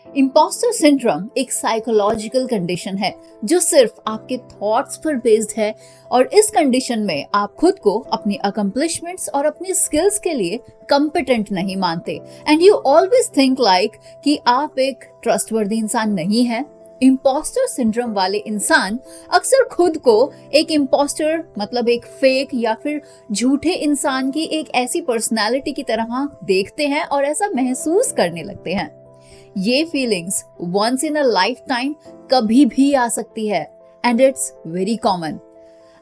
Impostor syndrome एक psychological condition है जो सिर्फ आपके थॉट्स पर बेस्ड है और इस कंडीशन में आप खुद को अपनी अकम्प्लिशमेंट्स और अपनी स्किल्स के लिए कॉम्पिटेंट नहीं मानते and you always think like कि आप एक ट्रस्टवर्दी इंसान नहीं है। इम्पोस्टर सिंड्रोम वाले इंसान अक्सर खुद को एक इम्पोस्टर मतलब एक फेक या फिर झूठे इंसान की एक ऐसी पर्सनालिटी की तरह देखते हैं और ऐसा महसूस करने लगते हैं। ये feelings once in a lifetime कभी भी आ सकती है एंड इट्स वेरी कॉमन।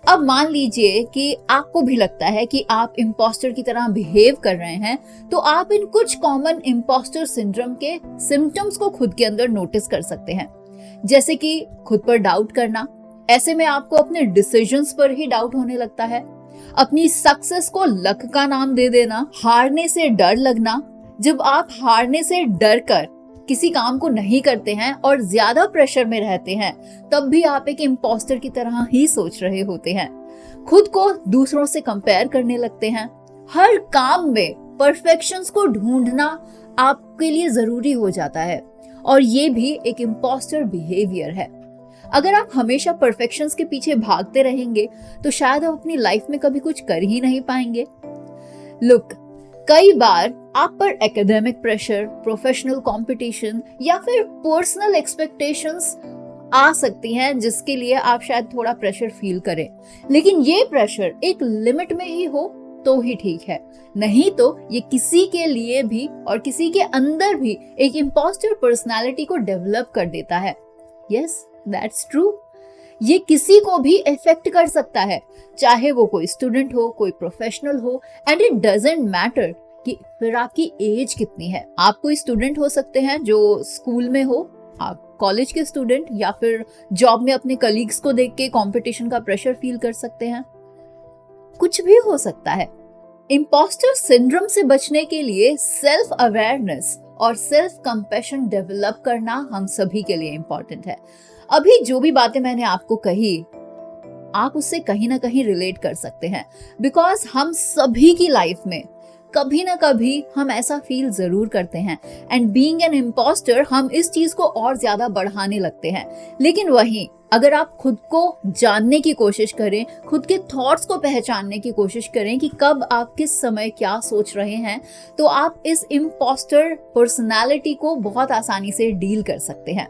अब मान लीजिए कि आपको भी लगता है कि आप इम्पोस्टर की तरह बिहेव कर रहे हैं, तो आप इन कुछ कॉमन इम्पोस्टर सिंड्रोम के सिम्टम्स को खुद के अंदर नोटिस कर सकते हैं, जैसे कि खुद पर डाउट करना। ऐसे में आपको अपने डिसीजंस पर ही डाउट होने लगता है। अपनी सक्सेस को लक का नाम दे देना, हारने से डर लगना। जब आप हारने से डर कर किसी काम को नहीं करते हैं और ज्यादा प्रेशर में रहते हैं, तब भी आप एक इम्पोस्टर की तरह ही सोच रहे होते हैं। खुद को दूसरों से कंपेयर करने लगते हैं। हर काम में परफेक्शंस को ढूंढना आपके लिए जरूरी हो जाता है और ये भी एक इम्पोस्टर बिहेवियर है। अगर आप हमेशा परफेक्शंस के पीछे भागते रहेंगे तो शायद आप अपनी लाइफ में कभी कुछ कर ही नहीं पाएंगे। लुक, कई बार आप पर एकेडमिक प्रेशर, प्रोफेशनल कंपटीशन या फिर पर्सनल एक्सपेक्टेशंस आ सकती हैं जिसके लिए आप शायद थोड़ा प्रेशर फील करें, लेकिन ये प्रेशर एक लिमिट में ही हो तो ही ठीक है, नहीं तो ये किसी के लिए भी और किसी के अंदर भी एक इम्पोस्टर पर्सनालिटी को डेवलप कर देता है। Yes, that's true. ये किसी को भी इफेक्ट कर सकता है, चाहे वो कोई स्टूडेंट हो, कोई प्रोफेशनल हो, एंड इट डजंट मैटर कि फिर आपकी एज कितनी है। आप कोई स्टूडेंट हो सकते हैं जो स्कूल में हो, आप कॉलेज के स्टूडेंट, या फिर जॉब में अपने कलीग्स को देख के कंपटीशन का प्रेशर फील कर सकते हैं। कुछ भी हो सकता है। इम्पोस्टर सिंड्रोम से बचने के लिए सेल्फ अवेयरनेस और सेल्फ कंपैशन डेवलप करना हम सभी के लिए इम्पोर्टेंट है। अभी जो भी बातें मैंने आपको कही, आप उससे कहीं ना कहीं रिलेट कर सकते हैं, बिकॉज हम सभी की लाइफ में कभी ना कभी हम ऐसा फील जरूर करते हैं एंड बीइंग एन इम्पोस्टर हम इस चीज को और ज्यादा बढ़ाने लगते हैं। लेकिन वहीं अगर आप खुद को जानने की कोशिश करें, खुद के थॉट्स को पहचानने की कोशिश करें कि कब आप किस समय क्या सोच रहे हैं, तो आप इस इम्पोस्टर पर्सनालिटी को बहुत आसानी से डील कर सकते हैं।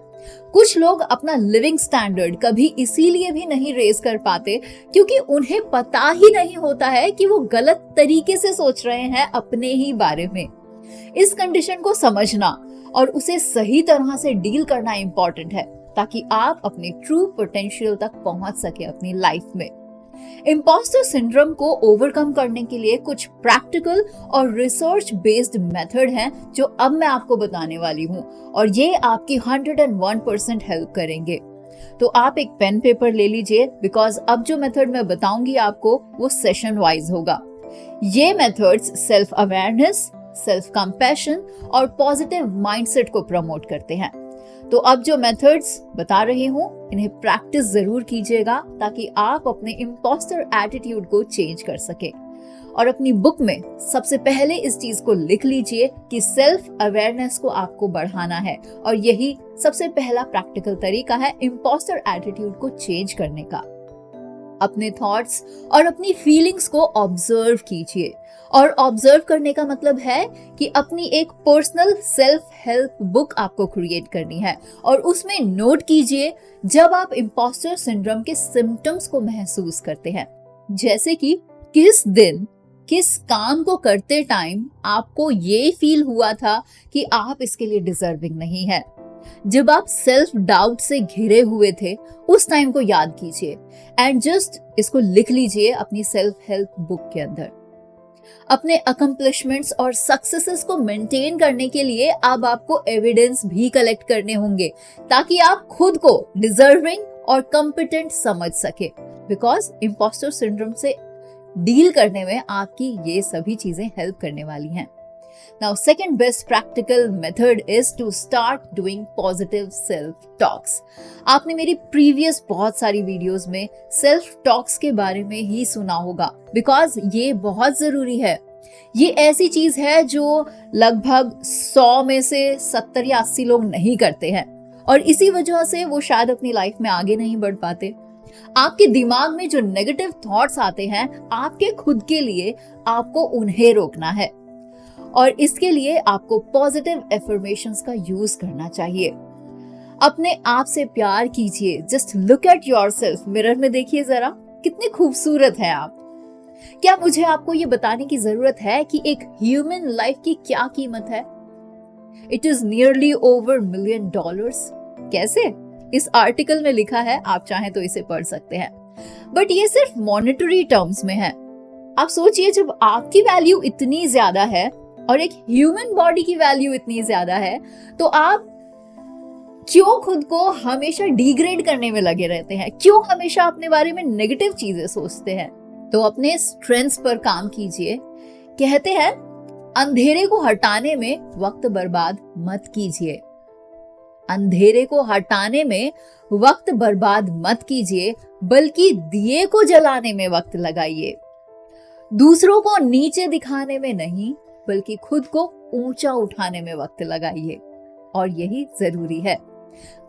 कुछ लोग अपना लिविंग स्टैंडर्ड कभी इसीलिए भी नहीं रेज कर पाते क्योंकि उन्हें पता ही नहीं होता है कि वो गलत तरीके से सोच रहे हैं अपने ही बारे में। इस कंडीशन को समझना और उसे सही तरह से डील करना इंपॉर्टेंट है ताकि आप अपने ट्रू पोटेंशियल तक पहुंच सके अपनी लाइफ में। इम्पोस्टर सिंड्रोम को ओवरकम करने के लिए कुछ प्रैक्टिकल और रिसर्च बेस्ड मेथड हैं जो अब मैं आपको बताने वाली हूँ और ये आपकी 101% हेल्प करेंगे। तो आप एक पेन पेपर ले लीजिए, बिकॉज अब जो मेथड मैं बताऊंगी आपको वो सेशन वाइज होगा। ये methods self awareness, self compassion और पॉजिटिव माइंडसेट को प्रमोट करते हैं। तो अब जो मेथड्स बता रही हूँ इन्हें प्रैक्टिस जरूर कीजिएगा ताकि आप अपने इम्पोस्टर एटीट्यूड को चेंज कर सके। और अपनी बुक में सबसे पहले इस चीज को लिख लीजिए कि सेल्फ अवेयरनेस को आपको बढ़ाना है और यही सबसे पहला प्रैक्टिकल तरीका है इम्पोस्टर एटीट्यूड को चेंज करने का। अपने थॉट्स और अपनी फीलिंग्स को ऑब्जर्व कीजिए, और ऑब्जर्व करने का मतलब है कि अपनी एक पर्सनल सेल्फ हेल्प बुक आपको क्रिएट करनी है और उसमें नोट कीजिए जब आप इम्पोस्टर सिंड्रोम के सिम्टम्स को महसूस करते हैं, जैसे कि किस दिन किस काम को करते टाइम आपको ये फील हुआ था कि आप इसके लिए डिजर्विंग नहीं है। जब आप सेल्फ डाउट से घिरे हुए थे उस टाइम को याद कीजिए एंड जस्ट इसको लिख लीजिए अपनी सेल्फ हेल्प बुक के अंदर। अपने अकम्प्लिशमेंट्स और सक्सेसेस को मेंटेन करने के लिए अब आपको एविडेंस भी कलेक्ट करने होंगे ताकि आप खुद को डिजर्विंग और कॉम्पिटेंट समझ सके, बिकॉज इम्पोस्टर सिंड्रोम से डील करने में आपकी ये सभी चीजें हेल्प करने वाली हैं। Now, second best practical method is to start doing positive self-talks. आपने मेरी प्रीवियस बहुत सारी वीडियोस में सेल्फ टॉक्स के बारे में ही सुना होगा, बिकॉज ये बहुत जरूरी है। ये ऐसी चीज है जो लगभग 100 में से 70 या 80 लोग नहीं करते हैं, और इसी वजह से वो शायद अपनी लाइफ में आगे नहीं बढ़ पाते। आपके दिमाग में जो नेगेटिव थॉट्स आते हैं आपके खुद के लिए, आपको उन्हें रोकना है, और इसके लिए आपको पॉजिटिव एफर्मेशंस का यूज करना चाहिए। अपने आप से प्यार कीजिए। Just look at yourself, mirror में देखिए जरा, कितने खूबसूरत हैं आप। क्या मुझे आपको ये बताने की जरूरत है कि एक ह्यूमन लाइफ की क्या कीमत है? It is nearly over $1 million। कैसे? इस आर्टिकल में लिखा है, आप चाहें तो इसे पढ़ सकते हैं, बट ये सिर्फ मॉनेटरी टर्म्स में है। आप सोचिए, जब आपकी वैल्यू इतनी ज्यादा है और एक ह्यूमन बॉडी की वैल्यू इतनी ज्यादा है, तो आप क्यों खुद को हमेशा डिग्रेड करने में लगे रहते हैं? क्यों हमेशा अपने बारे में नेगेटिव चीजें सोचते हैं? तो अपने स्ट्रेंथ्स पर काम कीजिए। कहते हैं, अंधेरे को हटाने में वक्त बर्बाद मत कीजिए। अंधेरे को हटाने में वक्त बर्बाद मत कीजिए, बल्कि दिए को जलाने में वक्त लगाइए। दूसरों को नीचे दिखाने में नहीं, बल्कि खुद को ऊंचा उठाने में वक्त लगाइए, और यही जरूरी है।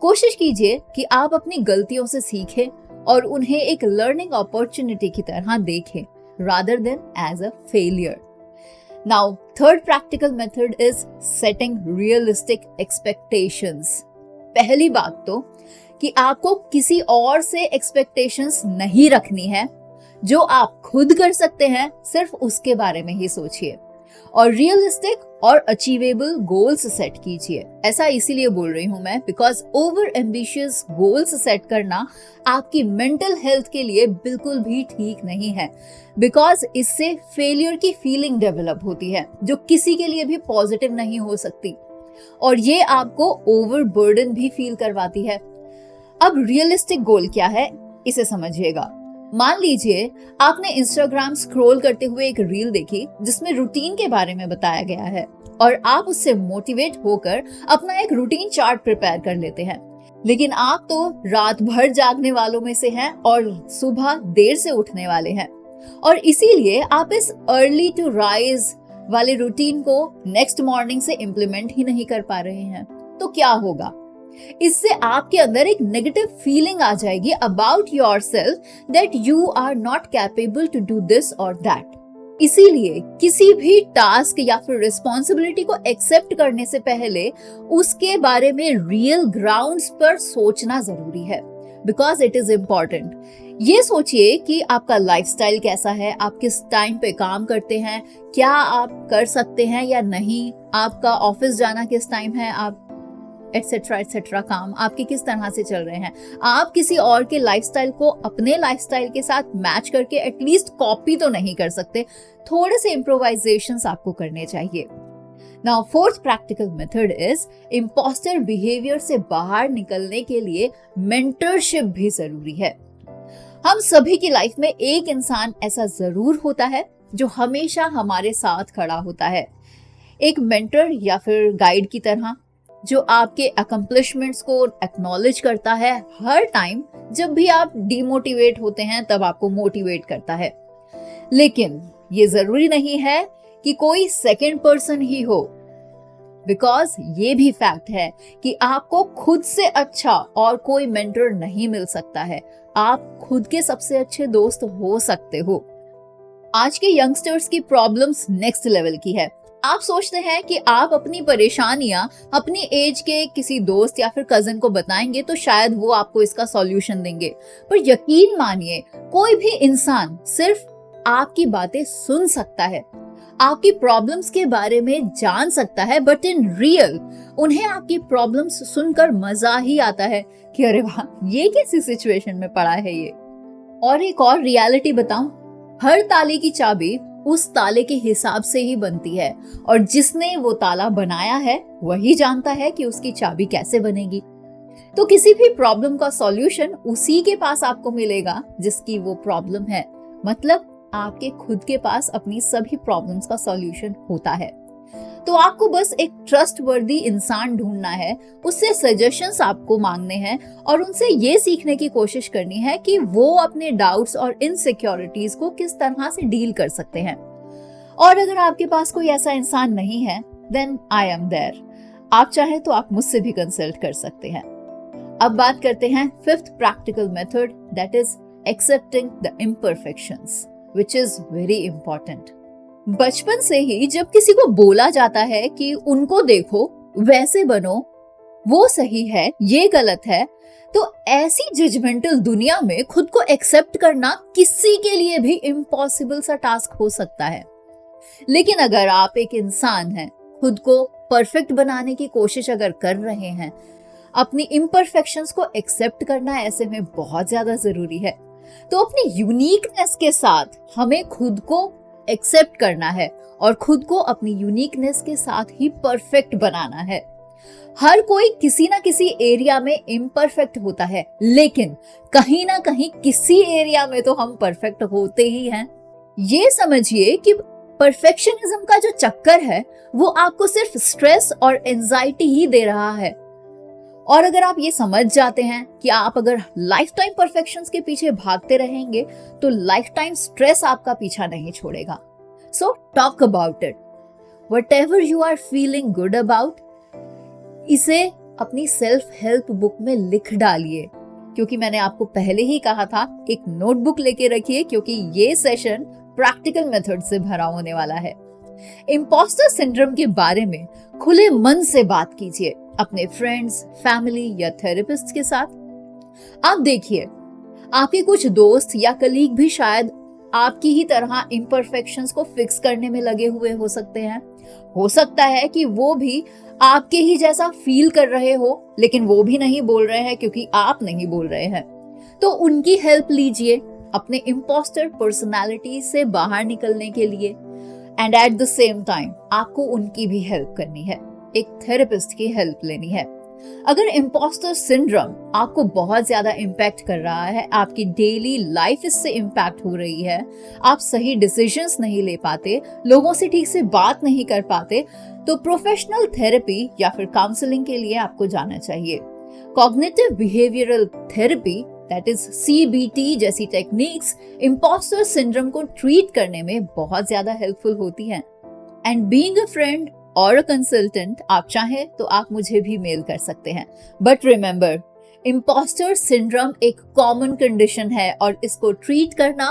कोशिश कीजिए कि आप अपनी गलतियों से सीखें और उन्हें एक लर्निंग अपॉर्चुनिटी की तरह देखें, rather than as a failure. Now, third practical method is setting realistic expectations. पहली बात तो कि आपको किसी और से एक्सपेक्टेशंस नहीं रखनी है। जो आप खुद कर सकते हैं, सिर्फ उसके बारे में ही सोचिए, और रियलिस्टिक और अचीवेबल गोल्स सेट कीजिए। ऐसा इसीलिए बोल रही हूं मैं, because over ambitious goals set करना आपकी मेंटल हेल्थ के लिए बिल्कुल भी ठीक नहीं है, बिकॉज इससे फेलियर की फीलिंग डेवलप होती है, जो किसी के लिए भी पॉजिटिव नहीं हो सकती, और ये आपको ओवर बर्डन भी फील करवाती है। अब रियलिस्टिक गोल क्या है, इसे समझिएगा। मान लीजिए आपने इंस्टाग्राम स्क्रॉल करते हुए एक रील देखी जिसमें रूटीन के बारे में बताया गया है, और आप उससे मोटिवेट होकर अपना एक रूटीन चार्ट प्रिपेयर कर लेते हैं। लेकिन आप तो रात भर जागने वालों में से हैं और सुबह देर से उठने वाले हैं, और इसीलिए आप इस अर्ली टू राइज वाले रूटीन को नेक्स्ट मॉर्निंग से इम्प्लीमेंट ही नहीं कर पा रहे हैं। तो क्या होगा? इससे आपके अंदर एक नेगेटिव फीलिंग आ जाएगी about yourself, that you are not capable to do this और दैट। इसीलिए किसी भी टास्क या फिर रिस्पॉन्सिबिलिटी को एक्सेप्ट करने से पहले उसके बारे में रियल ग्राउंड्स पर सोचना जरूरी है, बिकॉज इट इज इम्पॉर्टेंट। ये सोचिए कि आपका लाइफस्टाइल कैसा है, आप किस टाइम पे काम करते हैं, क्या आप कर सकते हैं या नहीं, आपका ऑफिस जाना किस टाइम है, आप एटसेट्रा एटसेट्रा, काम आपके किस तरह से चल रहे हैं। आप किसी और के लाइफस्टाइल को अपने लाइफस्टाइल के साथ मैच करके एटलीस्ट कॉपी तो नहीं कर सकते, थोड़े से इम्प्रोवाइजेशंस आपको करने चाहिए। Now fourth practical method is, imposter behaviour से बाहर निकलने के लिए मेंटरशिप भी जरूरी है। हम सभी की लाइफ में एक इंसान ऐसा जरूर होता है जो हमेशा हमारे साथ खड़ा होता है, एक मेंटर या फिर गाइड की तरह, जो आपके अकम्प्लिशमेंट्स को एक्नॉलेज करता है हर टाइम जब भी आप डिमोटिवेट होते हैं, तब आपको मोटिवेट करता है। लेकिन ये जरूरी नहीं है कि कोई सेकंड पर्सन ही हो, बिकॉज ये भी फैक्ट है कि आपको खुद से अच्छा और कोई मेंटर नहीं मिल सकता है। आप खुद के सबसे अच्छे दोस्त हो सकते हो। आज के यंगस्टर्स की प्रॉब्लम्स नेक्स्ट लेवल की है। आप सोचते हैं कि आप अपनी परेशानियां अपनी एज के किसी दोस्त या फिर कजन को बताएंगे तो शायद वो आपको इसका सॉल्यूशन देंगे, पर यकीन मानिए कोई भी इंसान सिर्फ आपकी बातें सुन सकता है, आपकी प्रॉब्लम्स के बारे में जान सकता है, बट इन रियल उन्हें आपकी प्रॉब्लम्स सुनकर मजा ही आता है कि अरे वाह, ये कैसी सिचुएशन में पड़ा है ये। और एक और रियलिटी बताऊं, हर ताले की चाबी उस ताले के हिसाब से ही बनती है, और जिसने वो ताला बनाया है वही जानता है कि उसकी चाबी कैसे बनेगी। तो किसी भी प्रॉब्लम का सॉल्यूशन उसी के पास आपको मिलेगा जिसकी वो प्रॉब्लम है। मतलब आपके खुद के पास अपनी सभी प्रॉब्लम्स का सॉल्यूशन होता है। तो आपको बस एक ट्रस्टवर्दी इंसान ढूंढना है, उससे सजेशंस आपको मांगने हैं और उनसे ये सीखने की कोशिश करनी है कि वो अपने डाउट्स और इनसिक्योरिटीज को किस तरह से डील कर सकते हैं। और अगर आपके पास कोई ऐसा इंसान नहीं है, देन आई एम देयर। आप चाहें तो आप मुझसे भी कंसल्ट कर सकते हैं। अब बात करते हैं fifth practical method, that is accepting the imperfections, which is very important. बचपन से ही जब किसी को बोला जाता है कि उनको देखो, वैसे बनो, वो सही है, ये गलत है, तो ऐसी जजमेंटल दुनिया में खुद को एक्सेप्ट करना किसी के लिए भी इम्पॉसिबल सा टास्क हो सकता है। लेकिन अगर आप एक इंसान हैं, खुद को परफेक्ट बनाने की कोशिश अगर कर रहे हैं, अपनी इम्परफेक्शंस को एक्सेप्ट करना ऐसे में बहुत ज्यादा जरूरी है। तो अपनी यूनिकनेस के साथ हमें खुद को एक्सेप्ट करना है और खुद को अपनी यूनिकनेस के साथ ही परफेक्ट बनाना है। हर कोई किसी ना किसी एरिया में इम्परफेक्ट होता है, लेकिन कहीं ना कहीं किसी एरिया में तो हम परफेक्ट होते ही हैं। ये समझिए कि परफेक्शनिज्म का जो चक्कर है वो आपको सिर्फ स्ट्रेस और एंजाइटी ही दे रहा है। और अगर आप ये समझ जाते हैं कि आप अगर लाइफ टाइम परफेक्शंस के पीछे भागते रहेंगे तो लाइफ टाइम स्ट्रेस आपका पीछा नहीं छोड़ेगा। So talk about it, whatever you are feeling good about, इसे अपनी सेल्फ हेल्प बुक में लिख डालिए। क्योंकि मैंने आपको पहले ही कहा था, एक नोटबुक लेके रखिए, क्योंकि ये सेशन प्रैक्टिकल मेथड से भरा होने वाला है। इम्पोस्टर सिंड्रोम के बारे में खुले मन से बात कीजिए अपने फ्रेंड्स, फैमिली या थेरेपिस्ट के साथ। आप देखिए, आपके कुछ दोस्त या कलीग भी शायद आपकी ही तरह इम्परफेक्शंस को फिक्स करने में लगे हुए हो सकते हैं। हो सकता है कि वो भी आपके ही जैसा फील कर रहे हो, लेकिन वो भी नहीं बोल रहे हैं क्योंकि आप नहीं बोल रहे हैं। तो उनकी हेल्प लीजिए अपने इम्पोस्टर पर्सनालिटी से बाहर निकलने के लिए। And at the same time आपको उनकी भी हेल्प करनी है, एक थेरेपिस्ट की हेल्प लेनी है। अगर इम्पोस्टर सिंड्रोम आपको बहुत ज्यादा इम्पैक्ट कर रहा है, आपकी डेली लाइफ इससे इम्पैक्ट हो रही है, आप सही डिसीजंस नहीं ले पाते, लोगों से ठीक से बात नहीं कर पाते, तो प्रोफेशनल थेरेपी या फिर काउंसलिंग के लिए आपको जाना चाहिए। Cognitive behavioural therapy, that is CBT जैसी टेक्निक्स इम्पोस्टर सिंड्रोम को ट्रीट करने में बहुत ज्यादा हेल्पफुल होती हैं। एंड बीइंग अ फ्रेंड और अ कंसल्टेंट, आप चाहें तो आप मुझे भी मेल कर सकते हैं। बट रिमेंबर, इम्पोस्टर सिंड्रोम एक कॉमन कंडीशन है और इसको ट्रीट करना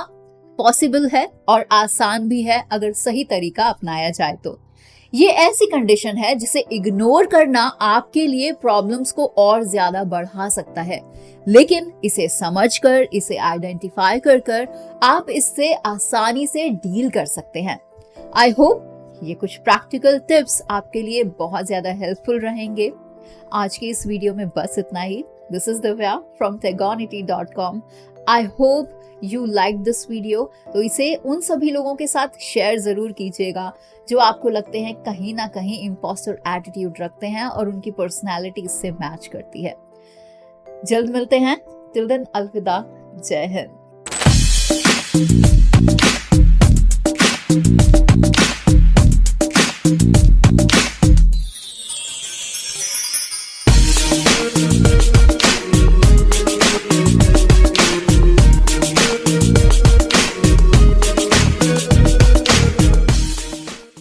पॉसिबल है और आसान भी है अगर सही तरीका अपनाया जाए तो। ये ऐसी कंडीशन है जिसे इग्नोर करना आपके लिए प्रॉब्लम्स को और ज्यादा बढ़ा सकता है, लेकिन इसे समझकर, इसे आइडेंटिफाई कर आप इससे आसानी से डील कर सकते हैं। आई होप ये कुछ प्रैक्टिकल टिप्स आपके लिए बहुत ज्यादा हेल्पफुल रहेंगे। आज की इस वीडियो में बस इतना ही। This is Divya from tegonity.com। I hope you like this video. तो इसे उन सभी लोगों के साथ शेयर जरूर कीजिएगा जो आपको लगते हैं कहीं ना कहीं इम्पोस्टर एटीट्यूड रखते हैं और उनकी पर्सनैलिटी इससे मैच करती है। जल्द मिलते हैं। टिल देन अलविदा, जय हिंद।